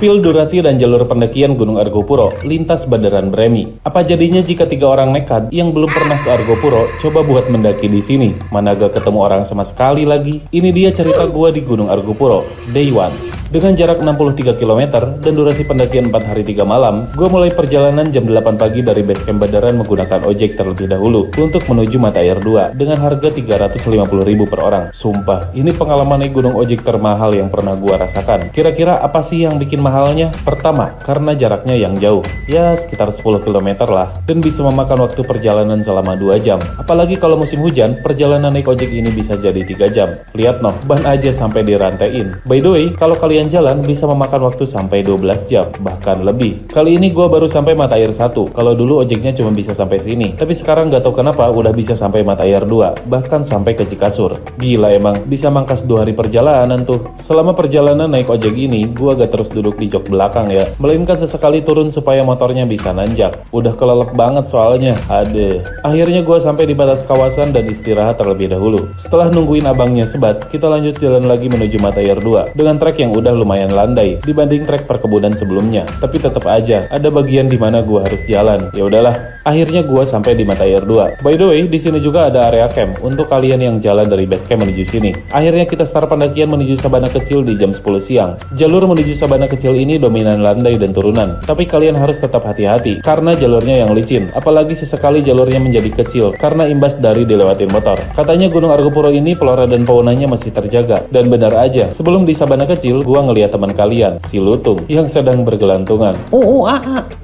Spill durasi dan jalur pendakian Gunung Argopuro, lintas Bandaran Bremi. Apa jadinya jika 3 orang nekat yang belum pernah ke Argopuro coba buat mendaki di sini? Mana gak ketemu orang sama sekali lagi. Ini dia cerita gua di Gunung Argopuro, Day 1. Dengan jarak 63 km dan durasi pendakian 4 hari 3 malam, gue mulai perjalanan jam 8 pagi dari base camp Bandaran menggunakan ojek terlebih dahulu untuk menuju Mata Air 2 dengan harga 350.000 per orang. Sumpah, ini pengalaman naik gunung ojek termahal yang pernah gue rasakan. Kira-kira apa sih yang bikin mahalnya? Pertama, karena jaraknya yang jauh, ya sekitar 10 km lah, dan bisa memakan waktu perjalanan selama 2 jam. Apalagi kalau musim hujan, perjalanan naik ojek ini bisa jadi 3 jam. Lihat noh, ban aja sampai dirantain. By the way, kalau kalian jalan bisa memakan waktu sampai 12 jam, bahkan lebih. Kali ini gue baru sampai Mata Air 1, kalau dulu ojeknya cuma bisa sampai sini. Tapi sekarang gak tahu kenapa udah bisa sampai Mata Air 2, bahkan sampai ke Cikasur. Gila emang, bisa mangkas 2 hari perjalanan tuh. Selama perjalanan naik ojek ini, gue gak terus duduk di jok belakang ya, melainkan sesekali turun supaya motornya bisa nanjak. Udah kelelep banget soalnya, Akhirnya gue sampai di batas kawasan dan istirahat terlebih dahulu. Setelah nungguin abangnya sebat, kita lanjut jalan lagi menuju Mata Air 2 dengan trek yang udah lumayan landai dibanding trek perkebunan sebelumnya. Tapi tetap aja ada bagian di mana gua harus jalan. Ya udahlah, akhirnya gua sampai di Mata Air 2. By the way, di sini juga ada area camp untuk kalian yang jalan dari base camp menuju sini. Akhirnya kita start pendakian menuju Sabana Kecil di jam 10 siang. Jalur menuju Sabana Kecil ini dominan landai dan turunan, tapi kalian harus tetap hati-hati karena jalurnya yang licin. Apalagi sesekali jalurnya menjadi kecil karena imbas dari dilewatin motor. Katanya Gunung Argopuro ini flora dan faunanya masih terjaga, dan benar aja. Sebelum di Sabana Kecil, gua ngeliat teman kalian, si Lutung, yang sedang bergelantungan.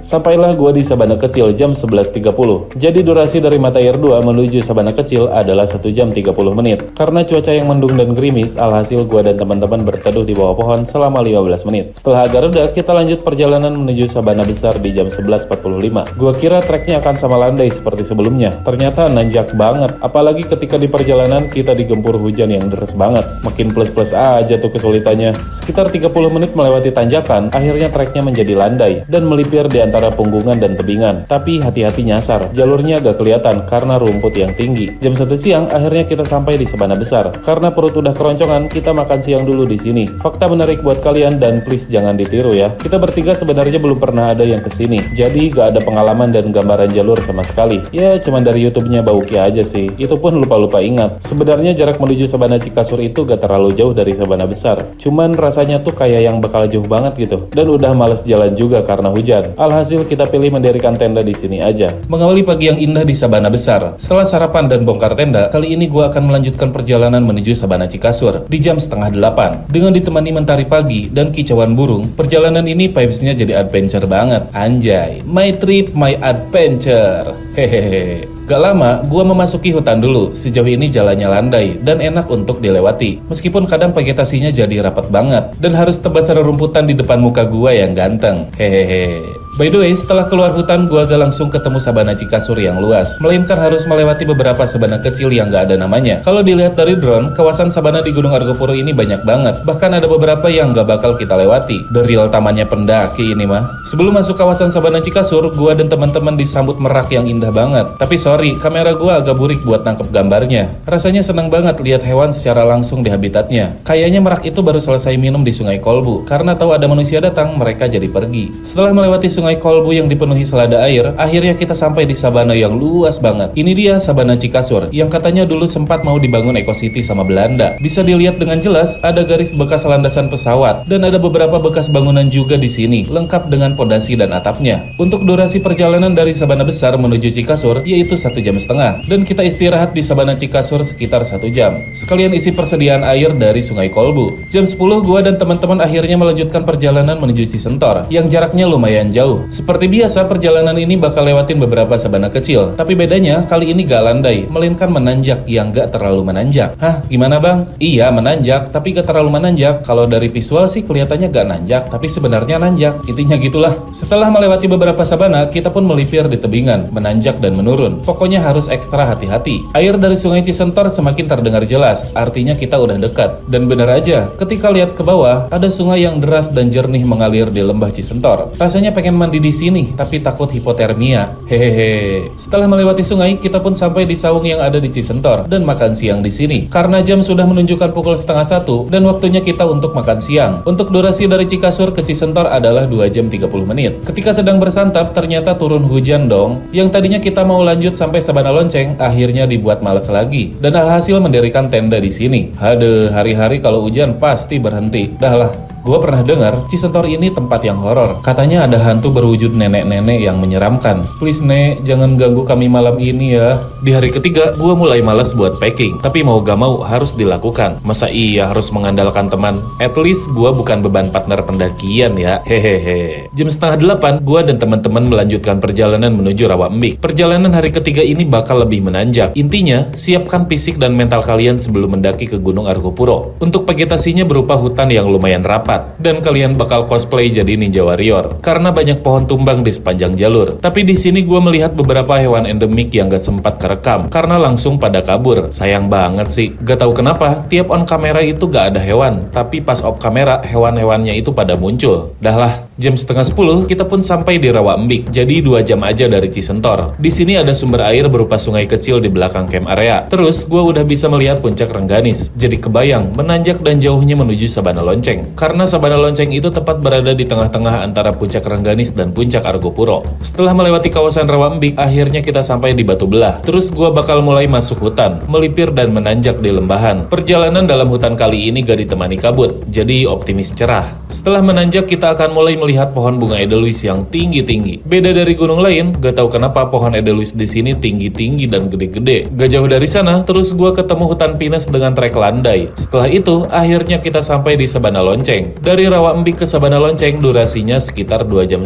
Sampailah gua di Sabana Kecil jam 11.30. Jadi durasi dari Mata Air 2 menuju Sabana Kecil adalah 1 jam 30 menit. Karena cuaca yang mendung dan gerimis, alhasil gua dan teman-teman berteduh di bawah pohon selama 15 menit. Setelah agak reda, kita lanjut perjalanan menuju Sabana Besar di jam 11.45. Gua kira treknya akan sama landai seperti sebelumnya. Ternyata nanjak banget. Apalagi ketika di perjalanan kita digempur hujan yang deras banget. Makin plus-plus aja tuh kesulitannya. Sekitar 30 menit melewati tanjakan, akhirnya treknya menjadi landai dan melipir di antara punggungan dan tebingan. Tapi hati-hati nyasar, jalurnya agak kelihatan karena rumput yang tinggi. Jam 1 siang, akhirnya kita sampai di Sabana Besar. Karena perut udah keroncongan, kita makan siang dulu di sini. Fakta menarik buat kalian dan please jangan ditiru ya. Kita bertiga sebenarnya belum pernah ada yang kesini, jadi gak ada pengalaman dan gambaran jalur sama sekali. Ya, cuman dari YouTube-nya Bauki aja sih. Itu pun lupa-lupa ingat. Sebenarnya jarak menuju Sabana Cikasur itu gak terlalu jauh dari Sabana Besar. Cuman rasanya tuh kayak yang bakal jauh banget gitu, dan udah males jalan juga karena hujan. Alhasil kita pilih mendirikan tenda di sini aja. Mengawali pagi yang indah di Sabana Besar. Setelah sarapan dan bongkar tenda, kali ini gua akan melanjutkan perjalanan menuju Sabana Cikasur di jam setengah 8. Dengan ditemani mentari pagi dan kicauan burung, perjalanan ini vibes-nya jadi adventure banget. Anjay, my trip, my adventure. Hehehe. Gak lama, gua memasuki hutan dulu. Sejauh ini jalannya landai dan enak untuk dilewati. Meskipun kadang vegetasinya jadi rapat banget dan harus tebas rerumputan di depan muka gua yang ganteng. Hehehe. By the way, setelah keluar hutan, gua gak langsung ketemu Sabana Cikasur yang luas, melainkan harus melewati beberapa sabana kecil yang gak ada namanya. Kalau dilihat dari drone, kawasan sabana di Gunung Argopuro ini banyak banget. Bahkan ada beberapa yang gak bakal kita lewati. The real tamannya pendaki ini mah. Sebelum masuk kawasan Sabana Cikasur, gua dan teman-teman disambut merak yang indah banget. Tapi sorry, kamera gua agak burik buat nangkep gambarnya. Rasanya senang banget lihat hewan secara langsung di habitatnya. Kayaknya merak itu baru selesai minum di Sungai Kolbu. Karena tahu ada manusia datang, mereka jadi pergi. Setelah melewati Sungai Kolbu yang dipenuhi selada air, akhirnya kita sampai di sabana yang luas banget. Ini dia Sabana Cikasur, yang katanya dulu sempat mau dibangun Eco City sama Belanda. Bisa dilihat dengan jelas, ada garis bekas landasan pesawat, dan ada beberapa bekas bangunan juga di sini, lengkap dengan pondasi dan atapnya. Untuk durasi perjalanan dari Sabana Besar menuju Cikasur, yaitu 1,5 jam, dan kita istirahat di Sabana Cikasur sekitar 1 jam. Sekalian isi persediaan air dari Sungai Kolbu. Jam 10, gua dan teman-teman akhirnya melanjutkan perjalanan menuju Cisentor, yang jaraknya lumayan jauh. Seperti biasa, perjalanan ini bakal lewatin beberapa sabana kecil, tapi bedanya kali ini gak landai, melainkan menanjak yang gak terlalu menanjak. Hah, gimana bang? Iya, menanjak, tapi gak terlalu menanjak. Kalau dari visual sih kelihatannya gak nanjak, tapi sebenarnya nanjak. Intinya gitulah. Setelah melewati beberapa sabana, kita pun melipir di tebingan, menanjak dan menurun. Pokoknya harus ekstra hati-hati. Air dari Sungai Cisentor semakin terdengar jelas, artinya kita udah dekat. Dan benar aja, ketika lihat ke bawah, ada sungai yang deras dan jernih mengalir di lembah Cisentor. Rasanya pengen mandi di sini, tapi takut hipotermia. Hehehe. Setelah melewati sungai, kita pun sampai di saung yang ada di Cisentor dan makan siang di sini. Karena jam sudah menunjukkan pukul 12:30 dan waktunya kita untuk makan siang. Untuk durasi dari Cikasur ke Cisentor adalah 2 jam 30 menit. Ketika sedang bersantap, ternyata turun hujan dong. Yang tadinya kita mau lanjut sampai Sabana Lonceng, akhirnya dibuat malas lagi. Dan alhasil mendirikan tenda di sini. Aduh, hari-hari kalau hujan pasti berhenti. Dah lah. Gue pernah dengar Cisentor ini tempat yang horor. Katanya ada hantu berwujud nenek-nenek yang menyeramkan. Please nek, jangan ganggu kami malam ini ya. Di hari ketiga, gue mulai malas buat packing. Tapi mau gak mau harus dilakukan. Masa iya harus mengandalkan teman? At least gue bukan beban partner pendakian ya. Hehehe. Jam 7:30, gue dan teman-teman melanjutkan perjalanan menuju Rawa Embik. Perjalanan hari ketiga ini bakal lebih menanjak. Intinya, siapkan fisik dan mental kalian sebelum mendaki ke Gunung Argopuro. Untuk vegetasinya berupa hutan yang lumayan rapat. Dan kalian bakal cosplay jadi ninja warrior karena banyak pohon tumbang di sepanjang jalur. Tapi di sini gue melihat beberapa hewan endemik yang gak sempat kerekam karena langsung pada kabur. Sayang banget sih. Gak tahu kenapa tiap on kamera itu gak ada hewan, tapi pas off kamera hewan-hewannya itu pada muncul. Dah lah, jam 9:30 kita pun sampai di Rawa Embik. Jadi 2 jam aja dari Cisentor. Di sini ada sumber air berupa sungai kecil di belakang camp area. Terus gue udah bisa melihat puncak Rengganis. Jadi kebayang menanjak dan jauhnya menuju Sabana Lonceng. Karena Sabana Lonceng itu tepat berada di tengah-tengah antara puncak Rengganis dan puncak Argopuro. Setelah melewati kawasan Rawa Embik, akhirnya kita sampai di Batu Belah. Terus gua bakal mulai masuk hutan, melipir dan menanjak di lembahan. Perjalanan dalam hutan kali ini gak ditemani kabut, jadi optimis cerah. Setelah menanjak, kita akan mulai melihat pohon bunga edelweiss yang tinggi-tinggi. Beda dari gunung lain, gak tahu kenapa pohon edelweiss di sini tinggi-tinggi dan gede-gede. Gak jauh dari sana, terus gua ketemu hutan pinus dengan trek landai. Setelah itu, akhirnya kita sampai di Sabana Lonceng. Dari Rawa Embik ke Sabana Lonceng durasinya sekitar 2,5 jam.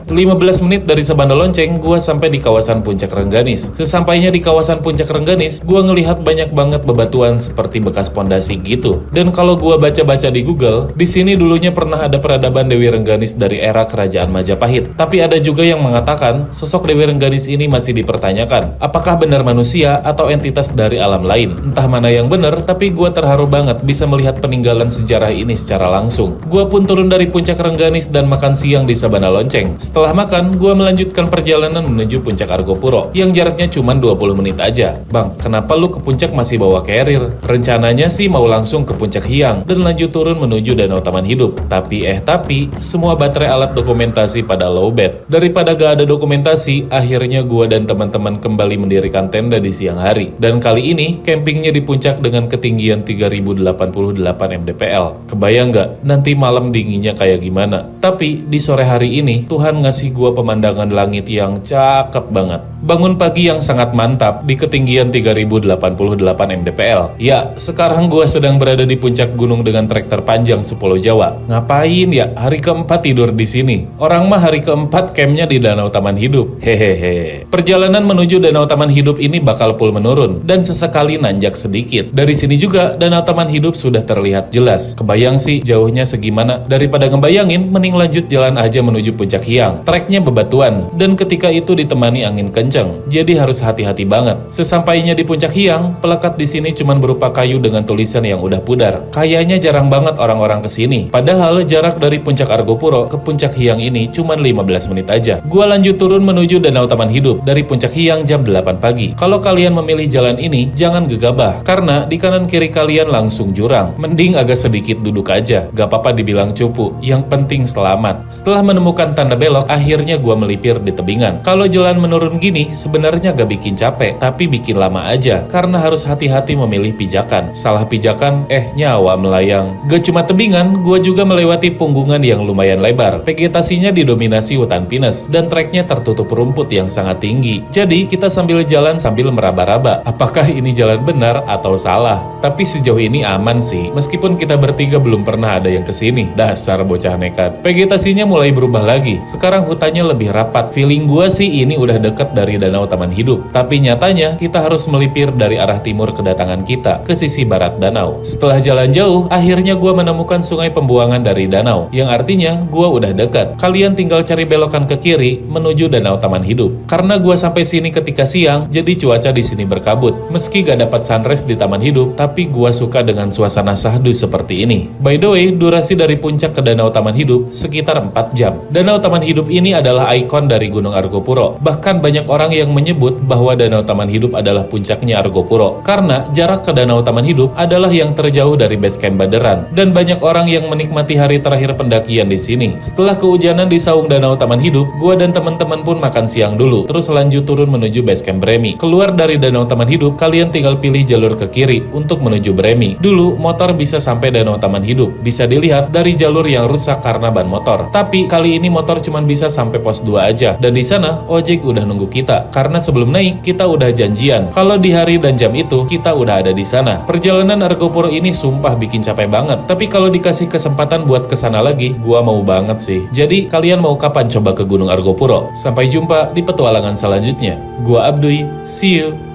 15 menit dari Sabana Lonceng, gua sampai di kawasan puncak Rengganis. Sesampainya di kawasan puncak Rengganis, gua ngelihat banyak banget bebatuan seperti bekas pondasi gitu. Dan kalau gua baca-baca di Google, di sini dulunya pernah ada peradaban Dewi Rengganis dari era kerajaan Majapahit. Tapi ada juga yang mengatakan sosok Dewi Rengganis ini masih dipertanyakan. Apakah benar manusia atau entitas dari alam lain? Entah mana yang benar, tapi gua terharu banget bisa melihat peninggalan sejarah ini secara langsung. Gua pun turun dari puncak Rengganis dan makan siang di Sabana Lonceng. Setelah makan, gua melanjutkan perjalanan menuju puncak Argopuro yang jaraknya cuma 20 menit aja. Bang, kenapa lu ke puncak masih bawa carrier? Rencananya sih mau langsung ke puncak Hyang dan lanjut turun menuju Danau Taman Hidup. Tapi semua baterai alat dokumentasi pada lowbat. Daripada gak ada dokumentasi, akhirnya gua dan teman-teman kembali mendirikan tenda di siang hari. Dan kali ini campingnya di puncak dengan ketinggian 3088 mdpl. Kebayang gak nanti malam dinginnya kayak gimana? Tapi di sore hari ini Tuhan ngasih gua pemandangan langit yang cakep banget. Bangun pagi yang sangat mantap di ketinggian 3088 mdpl. Ya, sekarang gua sedang berada di puncak gunung dengan trek terpanjang sepulau Jawa. Ngapain ya? Hari keempat tidur di sini. Orang mah hari keempat campnya di Danau Taman Hidup. Hehehe. Perjalanan menuju Danau Taman Hidup ini bakal full menurun dan sesekali nanjak sedikit. Dari sini juga Danau Taman Hidup sudah terlihat jelas. Kebayang sih jauhnya segimana. Daripada ngebayangin, mending lanjut jalan aja menuju puncak Hyang. Treknya bebatuan dan ketika itu ditemani angin kencang. Jadi harus hati-hati banget. Sesampainya di puncak Hyang, pelekat di sini cuma berupa kayu dengan tulisan yang udah pudar. Kayaknya jarang banget orang-orang kesini. Padahal jarak dari puncak Argopuro ke puncak Hyang ini cuma 15 menit aja. Gua lanjut turun menuju Danau Taman Hidup dari puncak Hyang jam 8 pagi. Kalau kalian memilih jalan ini, jangan gegabah karena di kanan kiri kalian langsung jurang. Mending agak sedikit duduk aja. Gak apa-apa dibilang cupu, yang penting selamat. Setelah menemukan tanda belok, akhirnya gua melipir di tebingan. Kalau jalan menurun gini, sebenarnya gak bikin capek, tapi bikin lama aja karena harus hati-hati memilih pijakan. Salah pijakan, nyawa melayang. Gak cuma tebingan, gua juga melewati punggungan yang lumayan lebar. Vegetasinya didominasi hutan pinus dan treknya tertutup rumput yang sangat tinggi. Jadi kita sambil jalan sambil meraba-raba. Apakah ini jalan benar atau salah? Tapi sejauh ini aman sih. Meskipun kita bertiga belum pernah ada yang kesini. Dasar bocah nekat. Vegetasinya mulai berubah lagi. Sekarang hutannya lebih rapat. Feeling gua sih ini udah deket dari dari Danau Taman Hidup. Tapi nyatanya kita harus melipir dari arah timur kedatangan kita ke sisi barat danau. Setelah jalan jauh, akhirnya gua menemukan sungai pembuangan dari danau, yang artinya gua udah dekat. Kalian tinggal cari belokan ke kiri menuju Danau Taman Hidup. Karena gua sampai sini ketika siang, jadi cuaca di sini berkabut. Meski gak dapat sunrise di Taman Hidup, tapi gua suka dengan suasana syahdu seperti ini. By the way, durasi dari puncak ke Danau Taman Hidup sekitar 4 jam. Danau Taman Hidup ini adalah ikon dari Gunung Argopuro. Bahkan banyak orang yang menyebut bahwa Danau Taman Hidup adalah puncaknya Argopuro. Karena jarak ke Danau Taman Hidup adalah yang terjauh dari base camp Baderan. Dan banyak orang yang menikmati hari terakhir pendakian di sini. Setelah kehujanan di saung Danau Taman Hidup, gua dan teman-teman pun makan siang dulu. Terus lanjut turun menuju base camp Bremi. Keluar dari Danau Taman Hidup, kalian tinggal pilih jalur ke kiri untuk menuju Bremi. Dulu, motor bisa sampai Danau Taman Hidup. Bisa dilihat dari jalur yang rusak karena ban motor. Tapi kali ini motor cuma bisa sampai pos 2 aja. Dan di sana, ojek udah nunggu kita. Karena sebelum naik, kita udah janjian. Kalau di hari dan jam itu, kita udah ada di sana. Perjalanan Argopuro ini sumpah bikin capek banget. Tapi kalau dikasih kesempatan buat kesana lagi, gua mau banget sih. Jadi, kalian mau kapan coba ke Gunung Argopuro? Sampai jumpa di petualangan selanjutnya. Gua Abduy, see you!